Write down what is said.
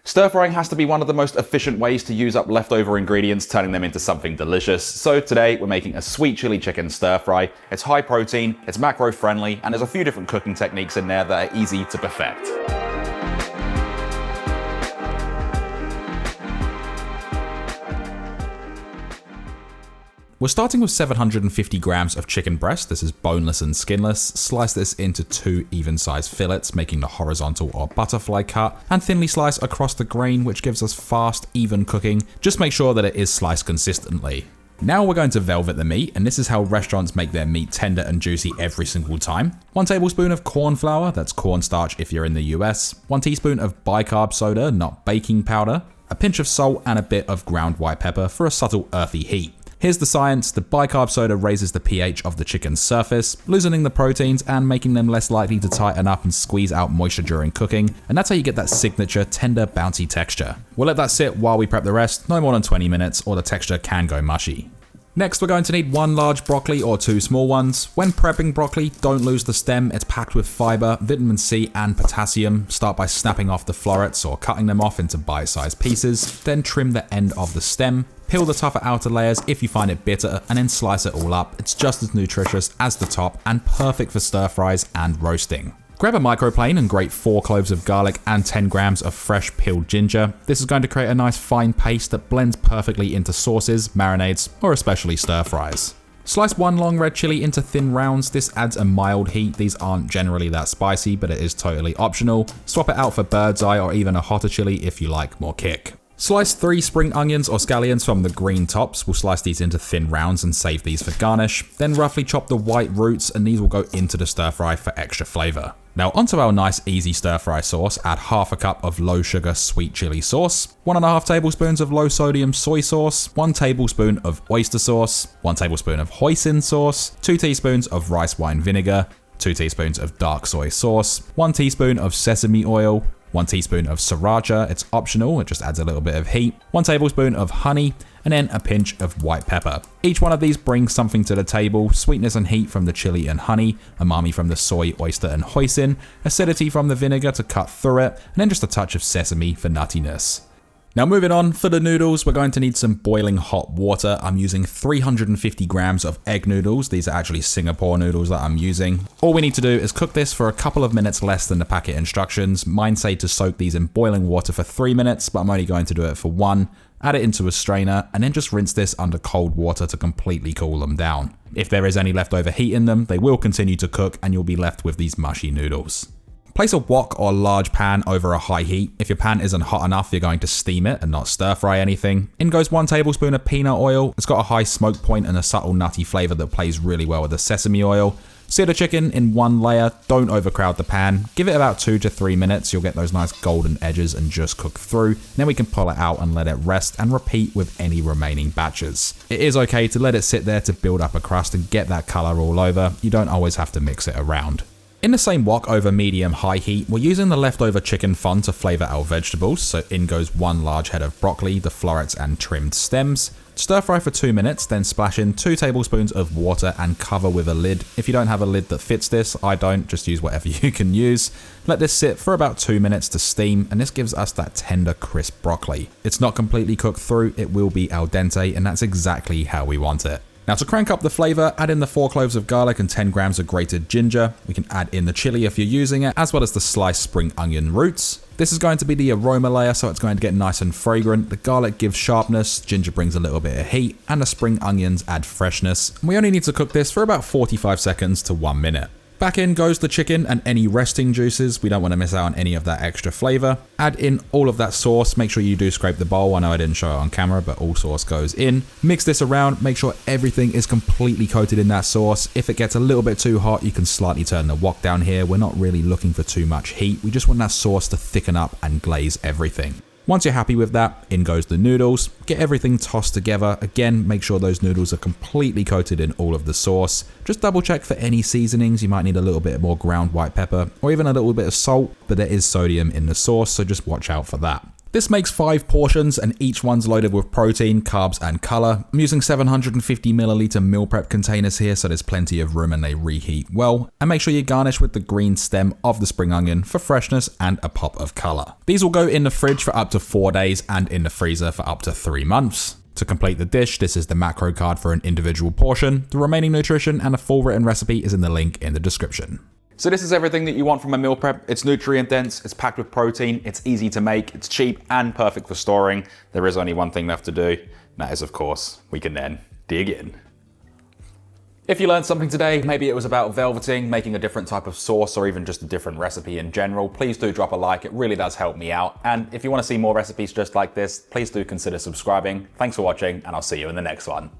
Stir frying has to be one of the most efficient ways to use up leftover ingredients, turning them into something delicious. So today we're making a sweet chili chicken stir fry. It's high protein, it's macro friendly, and there's a few different cooking techniques in there that are easy to perfect. We're starting with 750 grams of chicken breast. This is boneless and skinless. Slice this into 2 even-sized fillets, making the horizontal or butterfly cut, and thinly slice across the grain, which gives us fast, even cooking. Just make sure that it is sliced consistently. Now we're going to velvet the meat, and this is how restaurants make their meat tender and juicy every single time. 1 tablespoon of corn flour, that's cornstarch if you're in the US. 1 teaspoon of bicarb soda, not baking powder. A pinch of salt and a bit of ground white pepper for a subtle earthy heat. Here's the science: the bicarb soda raises the pH of the chicken's surface, loosening the proteins and making them less likely to tighten up and squeeze out moisture during cooking, and that's how you get that signature tender, bouncy texture. We'll let that sit while we prep the rest, no more than 20 minutes or the texture can go mushy. Next, we're going to need 1 large broccoli or 2 small ones. When prepping broccoli, don't lose the stem. It's packed with fiber, vitamin C and potassium. Start by snapping off the florets or cutting them off into bite-sized pieces. Then trim the end of the stem. Peel the tougher outer layers if you find it bitter, and then slice it all up. It's just as nutritious as the top and perfect for stir fries and roasting. Grab a microplane and grate 4 cloves of garlic and 10 grams of fresh peeled ginger. This is going to create a nice fine paste that blends perfectly into sauces, marinades, or especially stir fries. Slice 1 long red chili into thin rounds. This adds a mild heat. These aren't generally that spicy, but it is totally optional. Swap it out for bird's eye or even a hotter chili if you like more kick. Slice 3 spring onions or scallions from the green tops. We'll slice these into thin rounds and save these for garnish. Then roughly chop the white roots, and these will go into the stir fry for extra flavor. Now onto our nice easy stir fry sauce. Add half a cup of low sugar sweet chili sauce, 1.5 tablespoons of low sodium soy sauce, 1 tablespoon of oyster sauce, 1 tablespoon of Hoisin sauce, 2 teaspoons of rice wine vinegar, 2 teaspoons of dark soy sauce, 1 teaspoon of sesame oil, 1 teaspoon of sriracha, it's optional, it just adds a little bit of heat, 1 tablespoon of honey, and then a pinch of white pepper. Each one of these brings something to the table: sweetness and heat from the chili and honey, umami from the soy, oyster, and hoisin, acidity from the vinegar to cut through it, and then just a touch of sesame for nuttiness. Now moving on, for the noodles, we're going to need some boiling hot water. I'm using 350 grams of egg noodles. These are actually Singapore noodles that I'm using. All we need to do is cook this for a couple of minutes less than the packet instructions. Mine say to soak these in boiling water for 3 minutes, but I'm only going to do it for 1. Add it into a strainer, and then just rinse this under cold water to completely cool them down. If there is any leftover heat in them, they will continue to cook and you'll be left with these mushy noodles. Place a wok or large pan over a high heat. If your pan isn't hot enough, you're going to steam it and not stir fry anything. In goes 1 tablespoon of peanut oil. It's got a high smoke point and a subtle nutty flavor that plays really well with the sesame oil. Sear the chicken in 1 layer, don't overcrowd the pan. Give it about 2 to 3 minutes, you'll get those nice golden edges and just cook through. Then we can pull it out and let it rest and repeat with any remaining batches. It is okay to let it sit there to build up a crust and get that color all over. You don't always have to mix it around. In the same wok over medium-high heat, we're using the leftover chicken fond to flavor our vegetables. So in goes 1 large head of broccoli, the florets and trimmed stems. Stir fry for 2 minutes, then splash in 2 tablespoons of water and cover with a lid. If you don't have a lid that fits this, I don't, just use whatever you can use. Let this sit for about 2 minutes to steam, and this gives us that tender, crisp broccoli. It's not completely cooked through, it will be al dente, and that's exactly how we want it. Now to crank up the flavor, add in the 4 cloves of garlic and 10 grams of grated ginger. We can add in the chili if you're using it, as well as the sliced spring onion roots. This is going to be the aroma layer, so it's going to get nice and fragrant. The garlic gives sharpness, ginger brings a little bit of heat, and the spring onions add freshness. And we only need to cook this for about 45 seconds to 1 minute. Back in goes the chicken and any resting juices. We don't want to miss out on any of that extra flavor. Add in all of that sauce. Make sure you do scrape the bowl. I know I didn't show it on camera, but all sauce goes in. Mix this around. Make sure everything is completely coated in that sauce. If it gets a little bit too hot, you can slightly turn the wok down here. We're not really looking for too much heat. We just want that sauce to thicken up and glaze everything. Once you're happy with that, in goes the noodles. Get everything tossed together. Again, make sure those noodles are completely coated in all of the sauce. Just double check for any seasonings. You might need a little bit more ground white pepper or even a little bit of salt, but there is sodium in the sauce, so just watch out for that. This makes 5 portions and each one's loaded with protein, carbs and colour. I'm using 750ml meal prep containers here, so there's plenty of room and they reheat well. And make sure you garnish with the green stem of the spring onion for freshness and a pop of colour. These will go in the fridge for up to 4 days and in the freezer for up to 3 months. To complete the dish, this is the macro card for an individual portion. The remaining nutrition and a full written recipe is in the link in the description. So this is everything that you want from a meal prep. It's nutrient dense, it's packed with protein, it's easy to make, it's cheap and perfect for storing. There is only one thing left to do, and that is of course, we can then dig in. If you learned something today, maybe it was about velveting, making a different type of sauce, or even just a different recipe in general, please do drop a like, it really does help me out. And if you want to see more recipes just like this, please do consider subscribing. Thanks for watching, and I'll see you in the next one.